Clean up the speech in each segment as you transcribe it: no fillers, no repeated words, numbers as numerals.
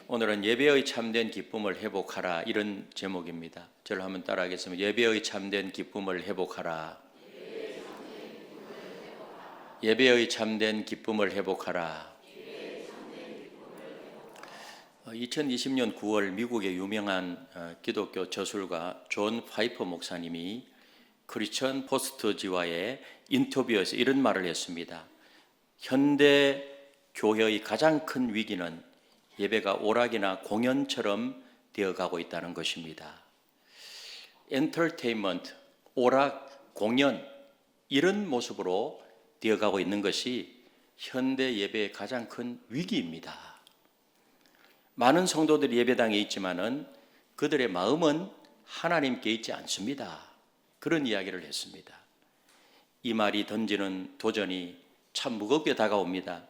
오늘은 예배의 참된 기쁨을 회복하라, 이런 제목입니다. 저를 한번 따라하겠습니다. 예배의 참된 기쁨을 회복하라. 예배의 참된 기쁨을 회복하라. 2020년 9월 미국의 유명한 기독교 저술가 존 파이퍼 목사님이 크리스천 포스트지와의 인터뷰에서 이런 말을 했습니다. 현대 교회의 가장 큰 위기는 예배가 오락이나 공연처럼 되어가고 있다는 것입니다. 엔터테인먼트, 오락, 공연, 이런 모습으로 되어가고 있는 것이 현대 예배의 가장 큰 위기입니다. 많은 성도들이 예배당에 있지만은 그들의 마음은 하나님께 있지 않습니다. 그런 이야기를 했습니다. 이 말이 던지는 도전이 참 무겁게 다가옵니다.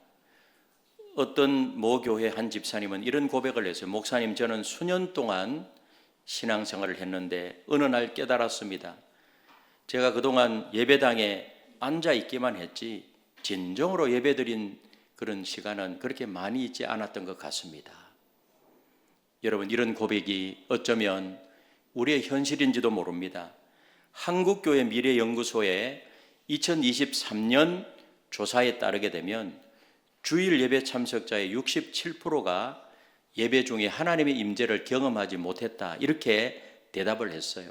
어떤 모 교회 한 집사님은 이런 고백을 했어요. 목사님, 저는 수년 동안 신앙생활을 했는데 어느 날 깨달았습니다. 제가 그동안 예배당에 앉아 있기만 했지 진정으로 예배드린 그런 시간은 그렇게 많이 있지 않았던 것 같습니다. 여러분, 이런 고백이 어쩌면 우리의 현실인지도 모릅니다. 한국교회 미래연구소의 2023년 조사에 따르게 되면 주일 예배 참석자의 67%가 예배 중에 하나님의 임재를 경험하지 못했다, 이렇게 대답을 했어요.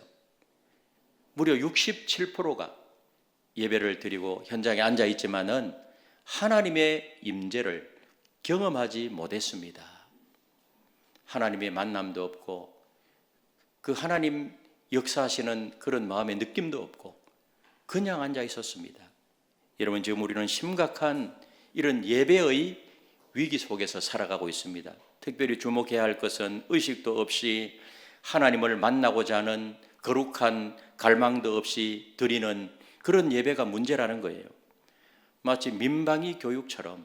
무려 67%가 예배를 드리고 현장에 앉아 있지만은 하나님의 임재를 경험하지 못했습니다. 하나님의 만남도 없고 그 하나님 역사하시는 그런 마음의 느낌도 없고 그냥 앉아 있었습니다. 여러분, 지금 우리는 심각한 이런 예배의 위기 속에서 살아가고 있습니다. 특별히 주목해야 할 것은 의식도 없이 하나님을 만나고자 하는 거룩한 갈망도 없이 드리는 그런 예배가 문제라는 거예요. 마치 민방위 교육처럼,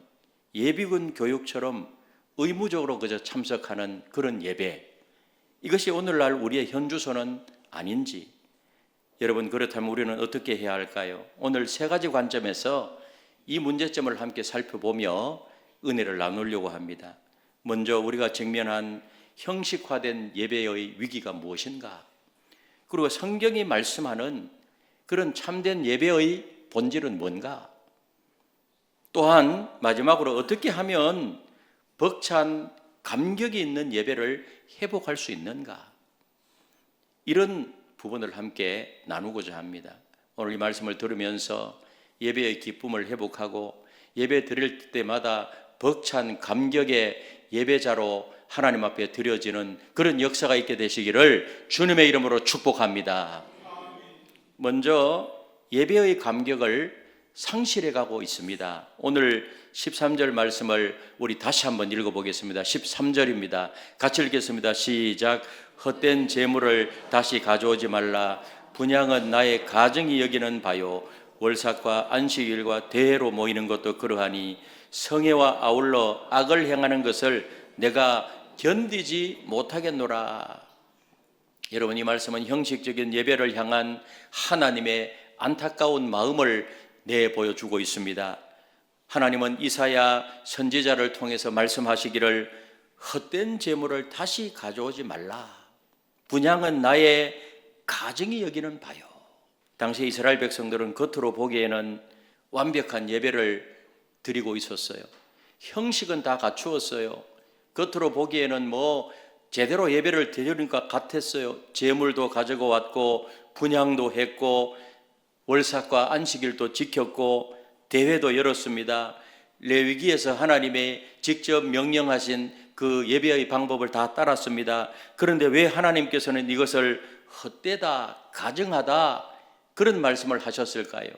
예비군 교육처럼 의무적으로 그저 참석하는 그런 예배, 이것이 오늘날 우리의 현주소는 아닌지, 여러분, 그렇다면 우리는 어떻게 해야 할까요? 오늘 세 가지 관점에서 이 문제점을 함께 살펴보며 은혜를 나누려고 합니다. 먼저 우리가 직면한 형식화된 예배의 위기가 무엇인가? 그리고 성경이 말씀하는 그런 참된 예배의 본질은 뭔가? 또한 마지막으로 어떻게 하면 벅찬 감격이 있는 예배를 회복할 수 있는가? 이런 부분을 함께 나누고자 합니다. 오늘 이 말씀을 들으면서 예배의 기쁨을 회복하고 예배 드릴 때마다 벅찬 감격의 예배자로 하나님 앞에 드려지는 그런 역사가 있게 되시기를 주님의 이름으로 축복합니다. 먼저 예배의 감격을 상실해 가고 있습니다. 오늘 13절 말씀을 우리 다시 한번 읽어보겠습니다. 13절입니다. 같이 읽겠습니다. 시작. 헛된 재물을 다시 가져오지 말라. 분향은 나의 가정이 여기는 바요. 월삭과 안식일과 대회로 모이는 것도 그러하니 성회와 아울러 악을 행하는 것을 내가 견디지 못하겠노라. 여러분, 이 말씀은 형식적인 예배를 향한 하나님의 안타까운 마음을 내보여주고 있습니다. 하나님은 이사야 선지자를 통해서 말씀하시기를 헛된 재물을 다시 가져오지 말라. 분향은 나의 가정이 여기는 바요. 당시 이스라엘 백성들은 겉으로 보기에는 완벽한 예배를 드리고 있었어요. 형식은 다 갖추었어요. 겉으로 보기에는 제대로 예배를 드리는 것 같았어요. 제물도 가지고 왔고 분향도 했고 월삭과 안식일도 지켰고 대회도 열었습니다. 레위기에서 하나님의 직접 명령하신 그 예배의 방법을 다 따랐습니다. 그런데 왜 하나님께서는 이것을 헛되다, 가증하다, 그런 말씀을 하셨을까요?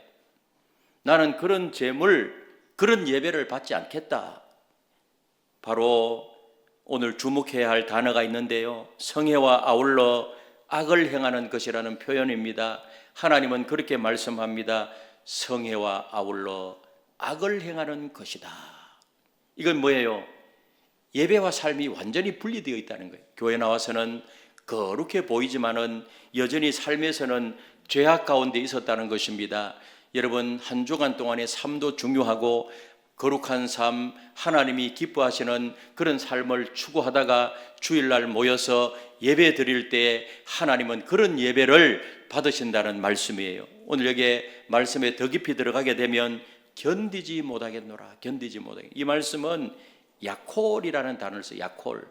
나는 그런 제물, 그런 예배를 받지 않겠다. 바로 오늘 주목해야 할 단어가 있는데요, 성회와 아울러 악을 행하는 것이라는 표현입니다. 하나님은 그렇게 말씀합니다. 성회와 아울러 악을 행하는 것이다. 이건 뭐예요? 예배와 삶이 완전히 분리되어 있다는 거예요. 교회 나와서는 거룩해 보이지만은 여전히 삶에서는 죄악 가운데 있었다는 것입니다. 여러분, 한 주간 동안의 삶도 중요하고 거룩한 삶, 하나님이 기뻐하시는 그런 삶을 추구하다가 주일날 모여서 예배 드릴 때 하나님은 그런 예배를 받으신다는 말씀이에요. 오늘 여기 말씀에 더 깊이 들어가게 되면 견디지 못하겠노라. 견디지 못하겠노라. 이 말씀은 야콜이라는 단어를 써요. 야콜.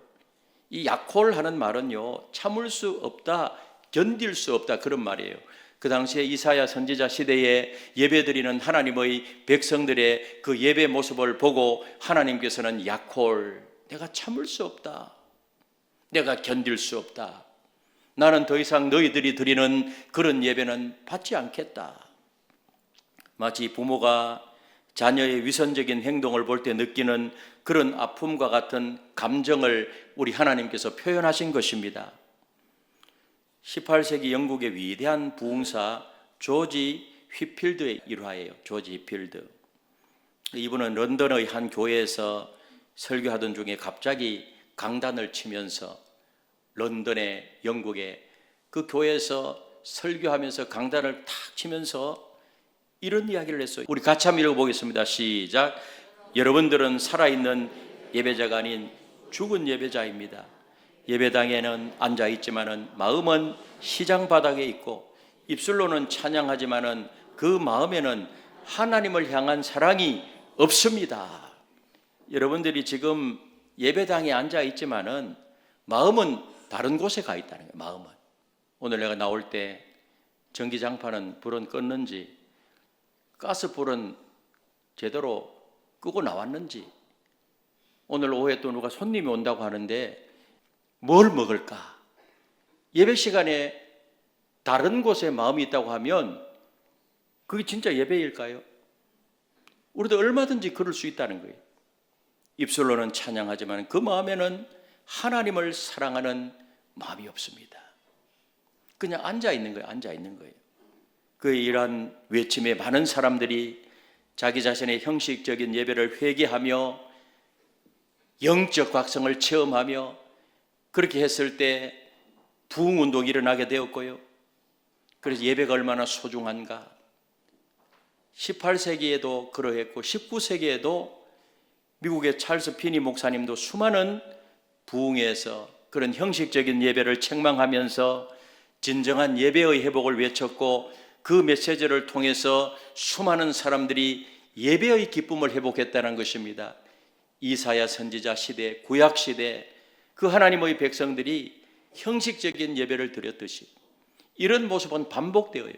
이 야콜 하는 말은요, 참을 수 없다, 견딜 수 없다, 그런 말이에요. 그 당시에 이사야 선지자 시대에 예배드리는 하나님의 백성들의 그 예배 모습을 보고 하나님께서는 야콜, 내가 참을 수 없다, 내가 견딜 수 없다, 나는 더 이상 너희들이 드리는 그런 예배는 받지 않겠다. 마치 부모가 자녀의 위선적인 행동을 볼 때 느끼는 그런 아픔과 같은 감정을 우리 하나님께서 표현하신 것입니다. 18세기 영국의 위대한 부흥사 조지 휘필드의 일화예요. 조지 휘필드. 이분은 런던의 한 교회에서 설교하던 중에 갑자기 강단을 치면서 런던의 영국의 그 교회에서 설교하면서 강단을 탁 치면서 이런 이야기를 했어요. 우리 같이 한번 읽어보겠습니다. 시작. 여러분들은 살아있는 예배자가 아닌 죽은 예배자입니다. 예배당에는 앉아있지만은 마음은 시장 바닥에 있고 입술로는 찬양하지만은 그 마음에는 하나님을 향한 사랑이 없습니다. 여러분들이 지금 예배당에 앉아있지만은 마음은 다른 곳에 가 있다는 거예요. 마음은. 오늘 내가 나올 때 전기장판은 불은 껐는지 가스불은 제대로 끄고 나왔는지, 오늘 오후에 또 누가 손님이 온다고 하는데 뭘 먹을까? 예배 시간에 다른 곳에 마음이 있다고 하면 그게 진짜 예배일까요? 우리도 얼마든지 그럴 수 있다는 거예요. 입술로는 찬양하지만 그 마음에는 하나님을 사랑하는 마음이 없습니다. 그냥 앉아있는 거예요. 앉아있는 거예요. 그 이러한 외침에 많은 사람들이 자기 자신의 형식적인 예배를 회개하며 영적 각성을 체험하며 그렇게 했을 때 부흥운동이 일어나게 되었고요. 그래서 예배가 얼마나 소중한가. 18세기에도 그러했고 19세기에도 미국의 찰스 피니 목사님도 수많은 부흥에서 그런 형식적인 예배를 책망하면서 진정한 예배의 회복을 외쳤고 그 메시지를 통해서 수많은 사람들이 예배의 기쁨을 회복했다는 것입니다. 이사야 선지자 시대, 구약 시대 그 하나님의 백성들이 형식적인 예배를 드렸듯이 이런 모습은 반복되어요.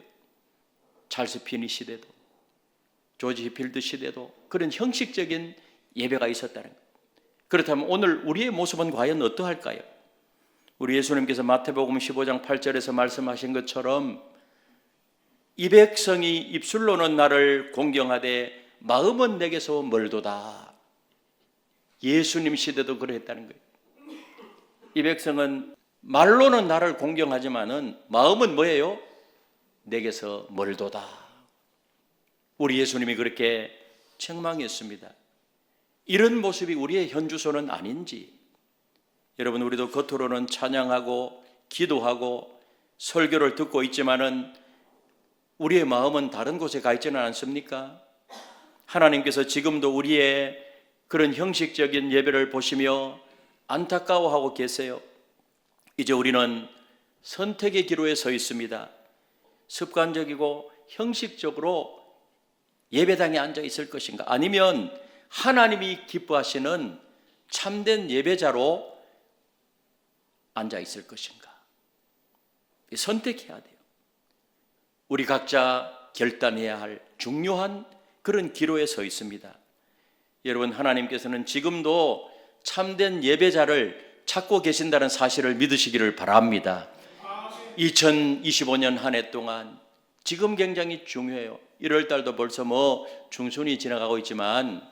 찰스 피니 시대도 조지 휘필드 시대도 그런 형식적인 예배가 있었다는 것. 그렇다면 오늘 우리의 모습은 과연 어떠할까요? 우리 예수님께서 마태복음 15장 8절에서 말씀하신 것처럼 이 백성이 입술로는 나를 공경하되 마음은 내게서 멀도다. 예수님 시대도 그랬다는 거예요. 이 백성은 말로는 나를 공경하지만은 마음은 뭐예요? 내게서 멀도다. 우리 예수님이 그렇게 책망했습니다. 이런 모습이 우리의 현주소는 아닌지, 여러분 우리도 겉으로는 찬양하고 기도하고 설교를 듣고 있지만은 우리의 마음은 다른 곳에 가 있지는 않습니까? 하나님께서 지금도 우리의 그런 형식적인 예배를 보시며 안타까워하고 계세요. 이제 우리는 선택의 기로에 서 있습니다. 습관적이고 형식적으로 예배당에 앉아 있을 것인가? 아니면 하나님이 기뻐하시는 참된 예배자로 앉아 있을 것인가? 선택해야 돼요. 우리 각자 결단해야 할 중요한 그런 기로에 서 있습니다. 여러분, 하나님께서는 지금도 참된 예배자를 찾고 계신다는 사실을 믿으시기를 바랍니다. 2025년 한 해 동안 지금 굉장히 중요해요. 1월 달도 벌써 중순이 지나가고 있지만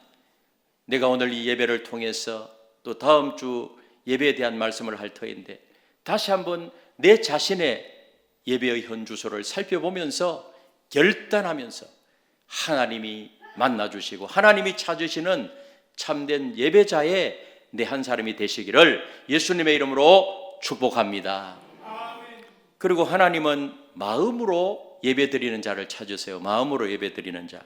내가 오늘 이 예배를 통해서 또 다음 주 예배에 대한 말씀을 할 터인데 다시 한번 내 자신의 예배의 현주소를 살펴보면서 결단하면서 하나님이 만나주시고 하나님이 찾으시는 참된 예배자의 내 한 사람이 되시기를 예수님의 이름으로 축복합니다. 그리고 하나님은 마음으로 예배드리는 자를 찾으세요. 마음으로 예배드리는 자.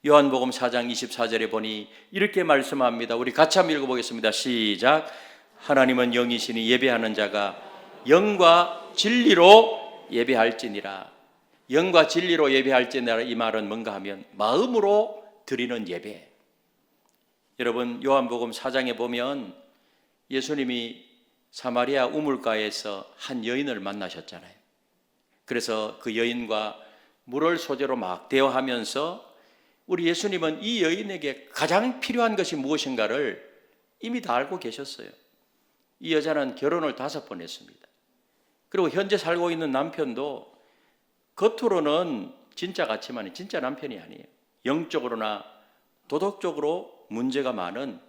요한복음 4장 24절에 보니 이렇게 말씀합니다. 우리 같이 한번 읽어보겠습니다. 시작. 하나님은 영이시니 예배하는 자가 영과 진리로 예배할지니라. 영과 진리로 예배할지니라. 이 말은 뭔가 하면 마음으로 드리는 예배. 여러분, 요한복음 4장에 보면 예수님이 사마리아 우물가에서 한 여인을 만나셨잖아요. 그래서 그 여인과 물을 소재로 막 대화하면서 우리 예수님은 이 여인에게 가장 필요한 것이 무엇인가를 이미 다 알고 계셨어요. 이 여자는 결혼을 5번 했습니다. 그리고 현재 살고 있는 남편도 겉으로는 진짜 같지만 진짜 남편이 아니에요. 영적으로나 도덕적으로 문제가 많은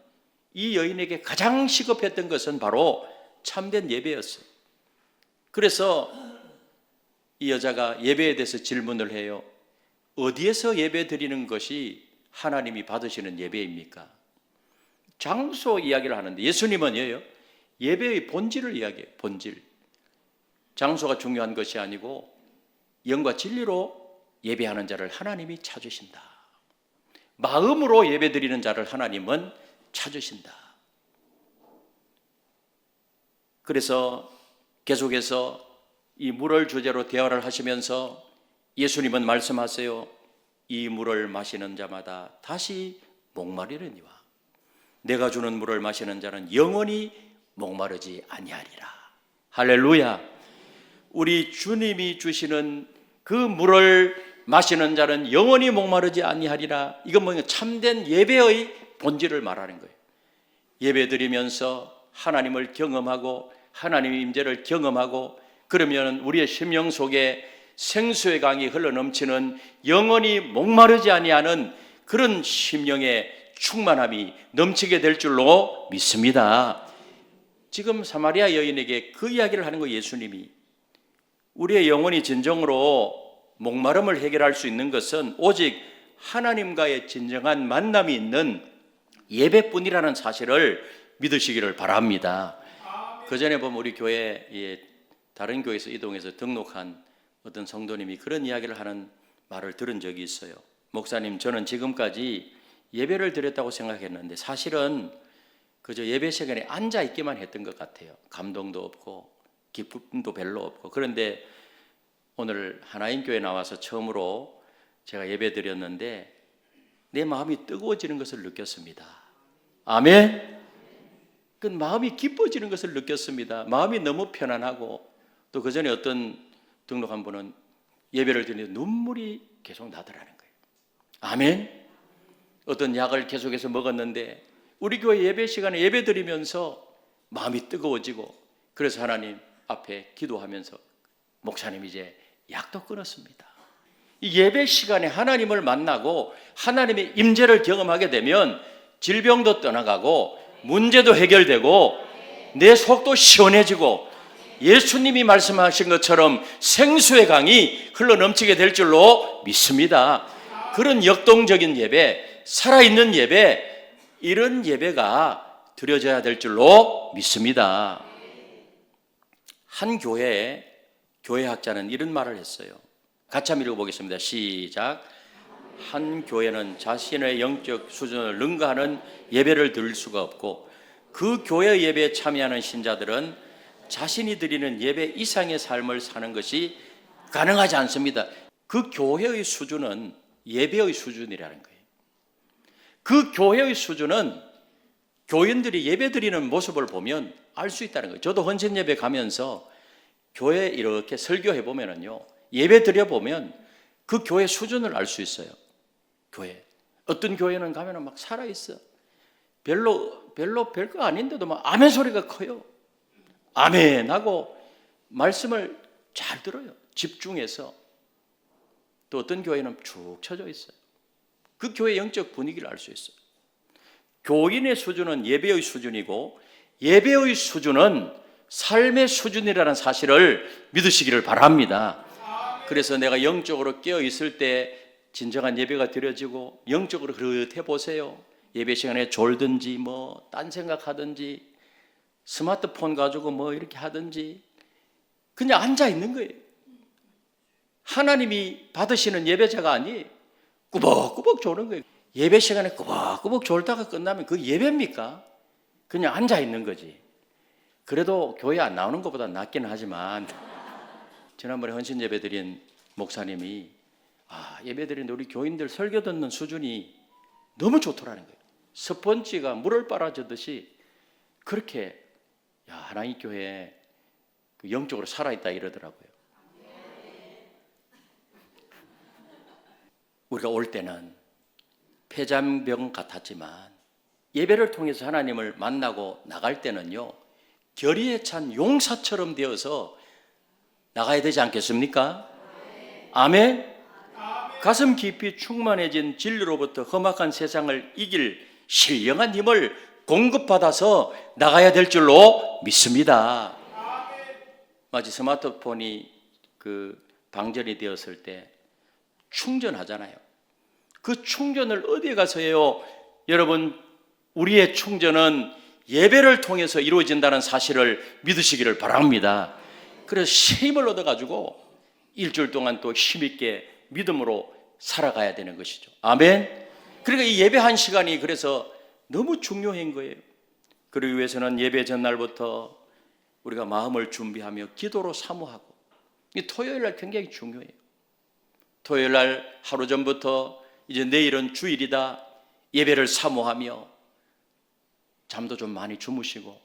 이 여인에게 가장 시급했던 것은 바로 참된 예배였어요. 그래서 이 여자가 예배에 대해서 질문을 해요. 어디에서 예배 드리는 것이 하나님이 받으시는 예배입니까? 장소 이야기를 하는데 예수님은요, 예배의 본질을 이야기해요. 본질. 장소가 중요한 것이 아니고 영과 진리로 예배하는 자를 하나님이 찾으신다. 마음으로 예배 드리는 자를 하나님은 찾으신다. 그래서 계속해서 이 물을 주제로 대화를 하시면서 예수님은 말씀하세요. 이 물을 마시는 자마다 다시 목마르려니와 내가 주는 물을 마시는 자는 영원히 목마르지 아니하리라. 할렐루야. 우리 주님이 주시는 그 물을 마시는 자는 영원히 목마르지 아니하리라. 이건 뭐냐? 참된 예배의 본질을 말하는 거예요. 예배 드리면서 하나님을 경험하고 하나님의 임재를 경험하고 그러면 우리의 심령 속에 생수의 강이 흘러넘치는 영원히 목마르지 아니하는 그런 심령의 충만함이 넘치게 될 줄로 믿습니다. 지금 사마리아 여인에게 그 이야기를 하는 거예요. 예수님이. 우리의 영혼이 진정으로 목마름을 해결할 수 있는 것은 오직 하나님과의 진정한 만남이 있는 예배뿐이라는 사실을 믿으시기를 바랍니다. 그 전에 보면 우리 교회에 다른 교회에서 이동해서 등록한 어떤 성도님이 그런 이야기를 하는 말을 들은 적이 있어요. 목사님, 저는 지금까지 예배를 드렸다고 생각했는데 사실은 그저 예배 시간에 앉아 있기만 했던 것 같아요. 감동도 없고 기쁨도 별로 없고. 그런데 오늘 하나인 교회 나와서 처음으로 제가 예배 드렸는데 내 마음이 뜨거워지는 것을 느꼈습니다. 아멘. 그 마음이 기뻐지는 것을 느꼈습니다. 마음이 너무 편안하고 또 그 전에 어떤 등록한 분은 예배를 드리는데 눈물이 계속 나더라는 거예요. 아멘. 어떤 약을 계속해서 먹었는데 우리 교회 예배 시간에 예배 드리면서 마음이 뜨거워지고 그래서 하나님 앞에 기도하면서 목사님 이제 약도 끊었습니다. 이 예배 시간에 하나님을 만나고 하나님의 임재를 경험하게 되면 질병도 떠나가고 문제도 해결되고 내 속도 시원해지고 예수님이 말씀하신 것처럼 생수의 강이 흘러넘치게 될 줄로 믿습니다. 그런 역동적인 예배, 살아있는 예배, 이런 예배가 드려져야 될 줄로 믿습니다. 한 교회에 교회학자는 이런 말을 했어요. 같이 한번 읽어보겠습니다. 시작. 한 교회는 자신의 영적 수준을 능가하는 예배를 드릴 수가 없고 그 교회 예배에 참여하는 신자들은 자신이 드리는 예배 이상의 삶을 사는 것이 가능하지 않습니다. 그 교회의 수준은 예배의 수준이라는 거예요. 그 교회의 수준은 교인들이 예배 드리는 모습을 보면 알 수 있다는 거예요. 저도 헌신 예배 가면서 교회 이렇게 설교해 보면은요, 예배 드려 보면 그 교회 수준을 알 수 있어요. 교회. 어떤 교회는 가면은 막 살아 있어. 별거 아닌데도 막 아멘 소리가 커요. 아멘 하고 말씀을 잘 들어요. 집중해서. 또 어떤 교회는 쭉 쳐져 있어요. 그 교회 영적 분위기를 알 수 있어요. 교인의 수준은 예배의 수준이고 예배의 수준은 삶의 수준이라는 사실을 믿으시기를 바랍니다. 그래서 내가 영적으로 깨어 있을 때 진정한 예배가 드려지고 영적으로 그릇해 보세요. 예배 시간에 졸든지 뭐 딴 생각하든지 스마트폰 가지고 뭐 이렇게 하든지 그냥 앉아 있는 거예요. 하나님이 받으시는 예배자가 아니에요. 꾸벅꾸벅 졸는 거예요. 예배 시간에 꾸벅꾸벅 졸다가 끝나면 그 예배입니까? 그냥 앉아 있는 거지. 그래도 교회 안 나오는 것보다 낫긴 하지만 지난번에 헌신 예배 드린 목사님이 예배 드리는데 우리 교인들 설교 듣는 수준이 너무 좋더라는 거예요. 스펀지가 물을 빨아주듯이 그렇게 하나님 교회에 영적으로 살아있다 이러더라고요. 우리가 올 때는 폐잔병 같았지만 예배를 통해서 하나님을 만나고 나갈 때는요, 결의에 찬 용사처럼 되어서 나가야 되지 않겠습니까? 아멘. 가슴 깊이 충만해진 진리로부터 험악한 세상을 이길 신령한 힘을 공급받아서 나가야 될 줄로 믿습니다. 마치 스마트폰이 방전이 되었을 때 충전하잖아요. 그 충전을 어디에 가서 해요? 여러분, 우리의 충전은 예배를 통해서 이루어진다는 사실을 믿으시기를 바랍니다. 그래서 힘을 얻어가지고 일주일 동안 또 힘있게 믿음으로 살아가야 되는 것이죠. 아멘. 그러니까 이 예배 한 시간이 그래서 너무 중요한 거예요. 그러기 위해서는 예배 전날부터 우리가 마음을 준비하며 기도로 사모하고, 이 토요일 날 굉장히 중요해요. 토요일 날 하루 전부터 이제 내일은 주일이다 예배를 사모하며 잠도 좀 많이 주무시고,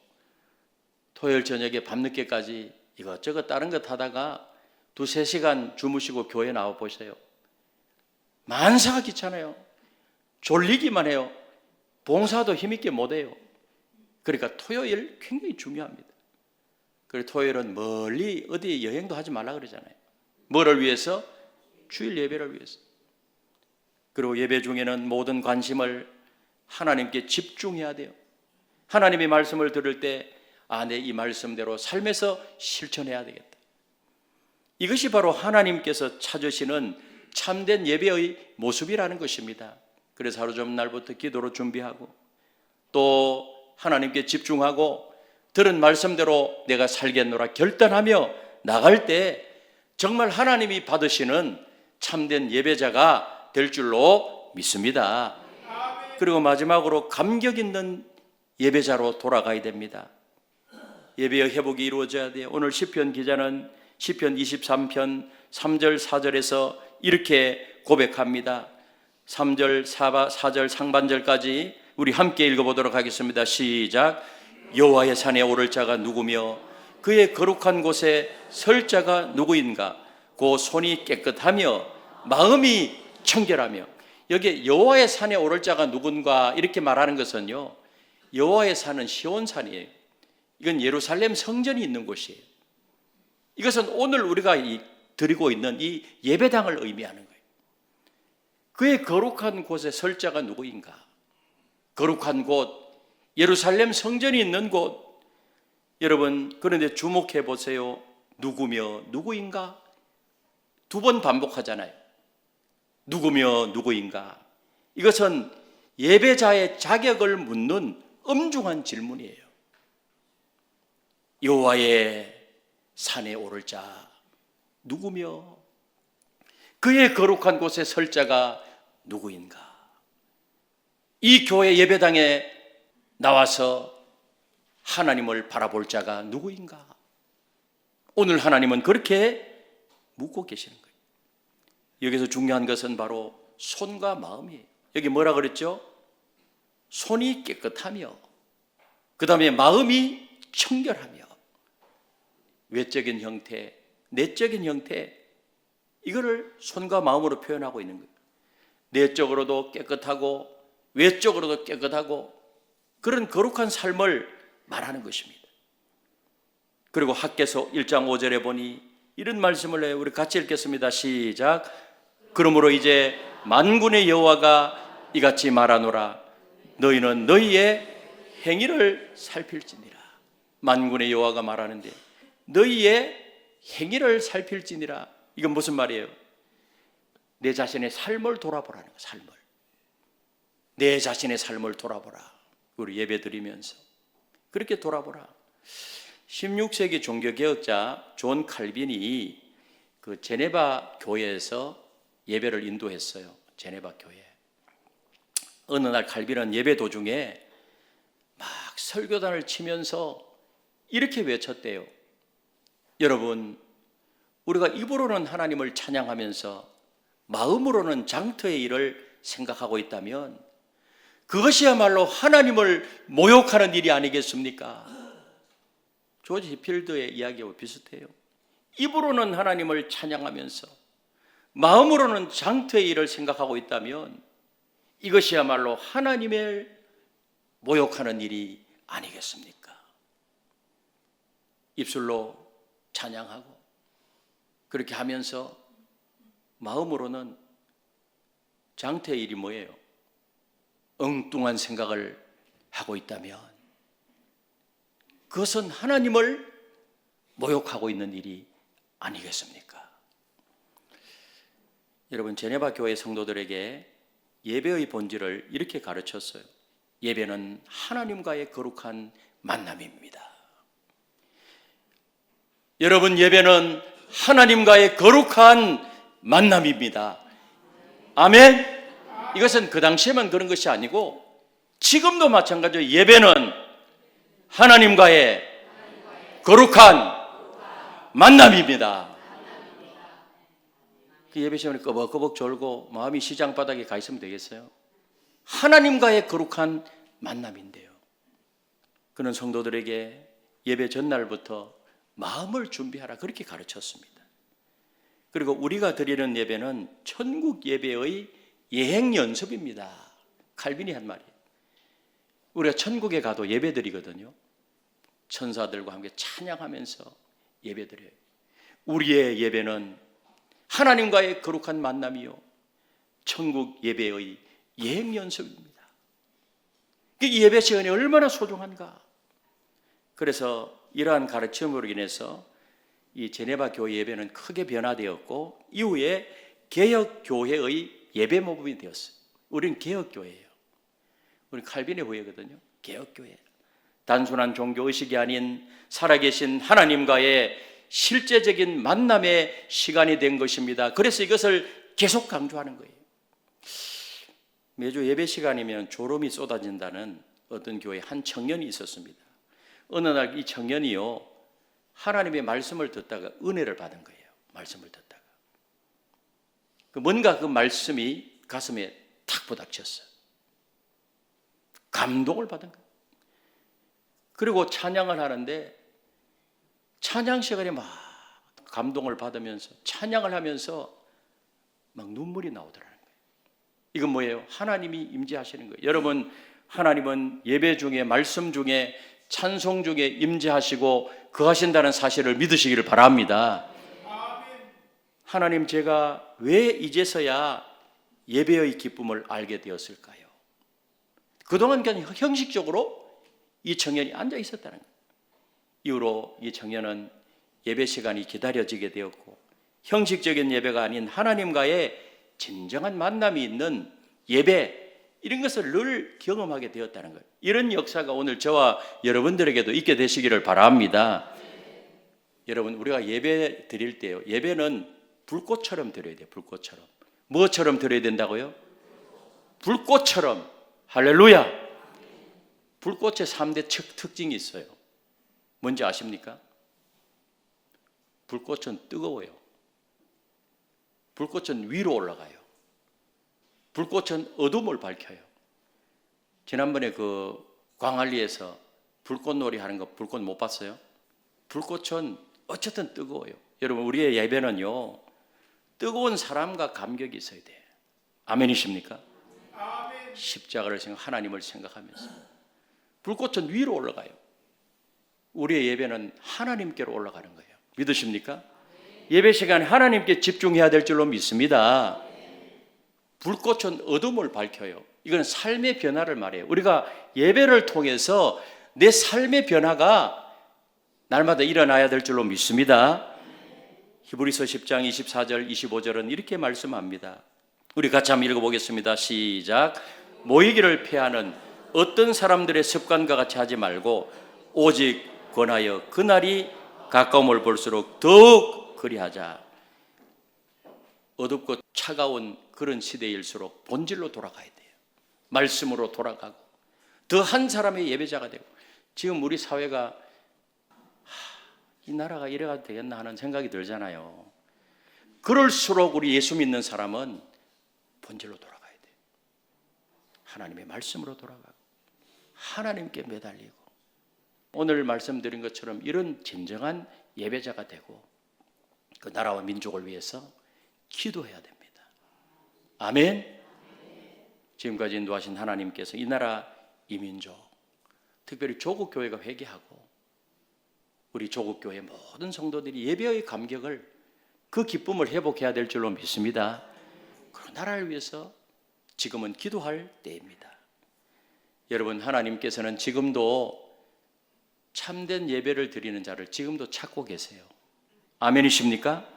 토요일 저녁에 밤늦게까지 이것저것 다른 것 하다가 2-3시간 주무시고 교회 나와 보세요. 만사가 귀찮아요. 졸리기만 해요. 봉사도 힘있게 못해요. 그러니까 토요일 굉장히 중요합니다. 그리고 토요일은 멀리 어디 여행도 하지 말라 그러잖아요. 뭐를 위해서? 주일 예배를 위해서. 그리고 예배 중에는 모든 관심을 하나님께 집중해야 돼요. 하나님의 말씀을 들을 때 내 이 말씀대로 삶에서 실천해야 되겠다. 이것이 바로 하나님께서 찾으시는 참된 예배의 모습이라는 것입니다. 그래서 하루 전날부터 기도로 준비하고 또 하나님께 집중하고 들은 말씀대로 내가 살겠노라 결단하며 나갈 때 정말 하나님이 받으시는 참된 예배자가 될 줄로 믿습니다. 그리고 마지막으로 감격 있는 예배자로 돌아가야 됩니다. 예배의 회복이 이루어져야 돼요. 오늘 시편 기자는 시편 23편 3절 4절에서 이렇게 고백합니다. 3절 4절 상반절까지 우리 함께 읽어보도록 하겠습니다. 시작. 여호와의 산에 오를 자가 누구며 그의 거룩한 곳에 설 자가 누구인가? 그 손이 깨끗하며 마음이 청결하며. 여기 여호와의 산에 오를 자가 누군가 이렇게 말하는 것은요, 여호와의 산은 시온산이에요. 이건 예루살렘 성전이 있는 곳이에요. 이것은 오늘 우리가 드리고 있는 이 예배당을 의미하는 거예요. 그의 거룩한 곳에 설 자가 누구인가? 거룩한 곳, 예루살렘 성전이 있는 곳. 여러분, 그런데 주목해 보세요. 누구며 누구인가? 2번 반복하잖아요. 누구며 누구인가? 이것은 예배자의 자격을 묻는 엄중한 질문이에요. 여호와의 산에 오를 자 누구며 그의 거룩한 곳에 설 자가 누구인가? 이 교회 예배당에 나와서 하나님을 바라볼 자가 누구인가? 오늘 하나님은 그렇게 묻고 계시는 거예요. 여기서 중요한 것은 바로 손과 마음이에요. 여기 뭐라 그랬죠? 손이 깨끗하며 그 다음에 마음이 청결하며. 외적인 형태, 내적인 형태, 이거를 손과 마음으로 표현하고 있는 거예요. 내적으로도 깨끗하고 외적으로도 깨끗하고 그런 거룩한 삶을 말하는 것입니다. 그리고 학개서 1장 5절에 보니 이런 말씀을 해요. 우리 같이 읽겠습니다. 시작. 그러므로 이제 만군의 여호와가 이같이 말하노라. 너희는 너희의 행위를 살필지니라. 만군의 여호와가 말하는데 너희의 행위를 살필지니라. 이건 무슨 말이에요? 내 자신의 삶을 돌아보라는 거예요. 삶을. 내 자신의 삶을 돌아보라. 우리 예배 드리면서 그렇게 돌아보라. 16세기 종교개혁자 존 칼빈이 그 제네바 교회에서 예배를 인도했어요. 제네바 교회. 어느 날 칼빈은 예배 도중에 막 설교단을 치면서 이렇게 외쳤대요. 여러분, 우리가 입으로는 하나님을 찬양하면서 마음으로는 장터의 일을 생각하고 있다면 그것이야말로 하나님을 모욕하는 일이 아니겠습니까? 조지 히필드의 이야기와 비슷해요. 입으로는 하나님을 찬양하면서 마음으로는 장터의 일을 생각하고 있다면 이것이야말로 하나님을 모욕하는 일이 아니겠습니까? 입술로 찬양하고 그렇게 하면서 마음으로는 장태의 일이 뭐예요? 엉뚱한 생각을 하고 있다면 그것은 하나님을 모욕하고 있는 일이 아니겠습니까? 여러분, 제네바 교회 성도들에게 예배의 본질을 이렇게 가르쳤어요. 예배는 하나님과의 거룩한 만남입니다. 여러분, 예배는 하나님과의 거룩한 만남입니다. 아멘? 이것은 그 당시에만 그런 것이 아니고 지금도 마찬가지로 예배는 하나님과의 거룩한 만남입니다. 그 예배 시간에 꺼벅꺼벅 졸고 마음이 시장바닥에 가 있으면 되겠어요? 하나님과의 거룩한 만남인데요. 그는 성도들에게 예배 전날부터 마음을 준비하라 그렇게 가르쳤습니다. 그리고 우리가 드리는 예배는 천국 예배의 예행 연습입니다. 칼빈이 한 말이에요. 우리가 천국에 가도 예배 드리거든요. 천사들과 함께 찬양하면서 예배 드려요. 우리의 예배는 하나님과의 거룩한 만남이요 천국 예배의 예행 연습입니다. 이 예배 시간이 얼마나 소중한가. 그래서 이러한 가르침으로 인해서 이 제네바 교회 예배는 크게 변화되었고 이후에 개혁교회의 예배 모범이 되었어요. 우리는 개혁교회예요. 우리는 칼빈의 후예거든요. 개혁교회. 단순한 종교의식이 아닌 살아계신 하나님과의 실제적인 만남의 시간이 된 것입니다. 그래서 이것을 계속 강조하는 거예요. 매주 예배 시간이면 졸음이 쏟아진다는 어떤 교회에 한 청년이 있었습니다. 어느 날 이 청년이요 하나님의 말씀을 듣다가 은혜를 받은 거예요. 말씀을 듣다가 뭔가 그 말씀이 가슴에 탁 부닥쳤어요. 감동을 받은 거예요. 그리고 찬양을 하는데 찬양 시간에 막 감동을 받으면서 찬양을 하면서 막 눈물이 나오더라는 거예요. 이건 뭐예요? 하나님이 임재하시는 거예요. 여러분, 하나님은 예배 중에 말씀 중에 찬송 중에 임재하시고 거하신다는 사실을 믿으시기를 바랍니다. 하나님, 제가 왜 이제서야 예배의 기쁨을 알게 되었을까요? 그동안 그냥 형식적으로 이 청년이 앉아 있었다는 거예요. 이후로 이 청년은 예배 시간이 기다려지게 되었고 형식적인 예배가 아닌 하나님과의 진정한 만남이 있는 예배, 이런 것을 늘 경험하게 되었다는 거예요. 이런 역사가 오늘 저와 여러분들에게도 있게 되시기를 바랍니다. 여러분, 우리가 예배 드릴 때요, 예배는 불꽃처럼 드려야 돼요. 불꽃처럼. 뭐처럼 드려야 된다고요? 불꽃처럼. 할렐루야. 불꽃의 3대 특징이 있어요. 뭔지 아십니까? 불꽃은 뜨거워요. 불꽃은 위로 올라가요. 불꽃은 어둠을 밝혀요. 지난번에 그 광안리에서 불꽃놀이 하는 거 불꽃 못 봤어요? 불꽃은 어쨌든 뜨거워요. 여러분, 우리의 예배는요 뜨거운 사람과 감격이 있어야 돼요. 아멘이십니까? 아멘. 십자가를 생각, 하나님을 생각하면서 불꽃은 위로 올라가요. 우리의 예배는 하나님께로 올라가는 거예요. 믿으십니까? 예배 시간에 하나님께 집중해야 될 줄로 믿습니다. 불꽃은 어둠을 밝혀요. 이건 삶의 변화를 말해요. 우리가 예배를 통해서 내 삶의 변화가 날마다 일어나야 될 줄로 믿습니다. 히브리서 10장 24절 25절은 이렇게 말씀합니다. 우리 같이 한번 읽어보겠습니다. 시작. 모이기를 패하는 어떤 사람들의 습관과 같이 하지 말고 오직 권하여 그날이 가까움을 볼수록 더욱 그리하자. 어둡고 차가운 그런 시대일수록 본질로 돌아가야 돼요. 말씀으로 돌아가고 더 한 사람의 예배자가 되고. 지금 우리 사회가 이 나라가 이래가 되겠나 하는 생각이 들잖아요. 그럴수록 우리 예수 믿는 사람은 본질로 돌아가야 돼요. 하나님의 말씀으로 돌아가고 하나님께 매달리고 오늘 말씀드린 것처럼 이런 진정한 예배자가 되고 그 나라와 민족을 위해서 기도해야 됩니다. 아멘. 지금까지 인도하신 하나님께서 이 나라 이 민족 특별히 조국교회가 회개하고 우리 조국교회 모든 성도들이 예배의 감격을 그 기쁨을 회복해야 될 줄로 믿습니다. 그 나라를 위해서 지금은 기도할 때입니다. 여러분, 하나님께서는 지금도 참된 예배를 드리는 자를 지금도 찾고 계세요. 아멘이십니까?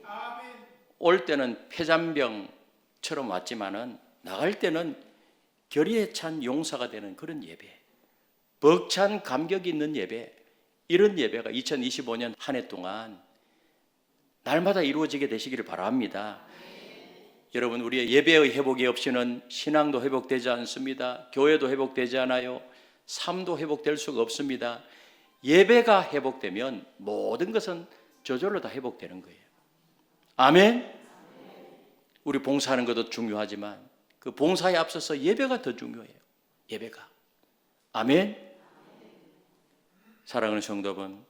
아멘. 올 때는 폐잔병처럼 왔지만은 나갈 때는 결의에 찬 용사가 되는 그런 예배, 벅찬 감격이 있는 예배, 이런 예배가 2025년 한 해 동안 날마다 이루어지게 되시기를 바랍니다. 여러분, 우리의 예배의 회복이 없이는 신앙도 회복되지 않습니다. 교회도 회복되지 않아요. 삶도 회복될 수가 없습니다. 예배가 회복되면 모든 것은 저절로 다 회복되는 거예요. 아멘. 우리 봉사하는 것도 중요하지만 그 봉사에 앞서서 예배가 더 중요해요. 예배가. 아멘. 사랑하는 성도분,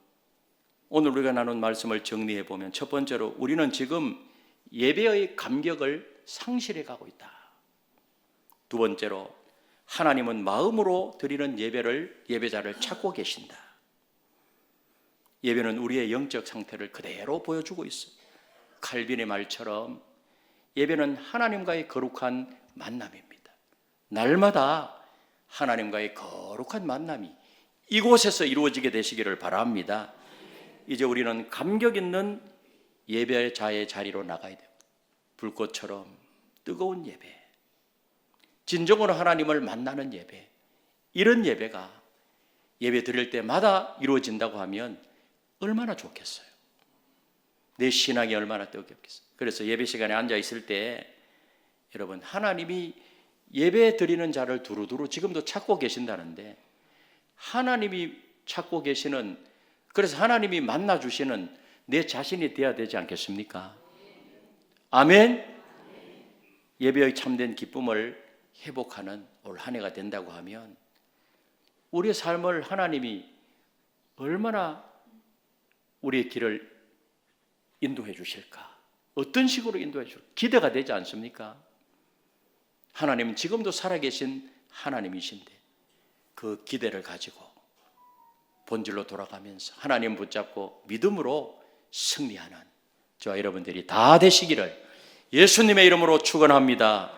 오늘 우리가 나눈 말씀을 정리해 보면 첫 번째로 우리는 지금 예배의 감격을 상실해 가고 있다. 두 번째로 하나님은 마음으로 드리는 예배자를 찾고 계신다. 예배는 우리의 영적 상태를 그대로 보여주고 있어요. 칼빈의 말처럼 예배는 하나님과의 거룩한 만남입니다. 날마다 하나님과의 거룩한 만남이 이곳에서 이루어지게 되시기를 바랍니다. 이제 우리는 감격 있는 예배자의 자리로 나가야 돼요. 불꽃처럼 뜨거운 예배, 진정으로 하나님을 만나는 예배, 이런 예배가 예배 드릴 때마다 이루어진다고 하면 얼마나 좋겠어요. 내 신앙이 얼마나 뜨겁겠어요. 그래서 예배 시간에 앉아 있을 때 여러분, 하나님이 예배 드리는 자를 두루두루 지금도 찾고 계신다는데 하나님이 찾고 계시는, 그래서 하나님이 만나 주시는 내 자신이 되어야 되지 않겠습니까? 아멘. 예배의 참된 기쁨을 회복하는 올 한 해가 된다고 하면 우리의 삶을 하나님이 얼마나 우리의 길을 인도해 주실까? 어떤 식으로 인도해 주실까? 기대가 되지 않습니까? 하나님은 지금도 살아계신 하나님이신데 그 기대를 가지고 본질로 돌아가면서 하나님 붙잡고 믿음으로 승리하는 저와 여러분들이 다 되시기를 예수님의 이름으로 축원합니다.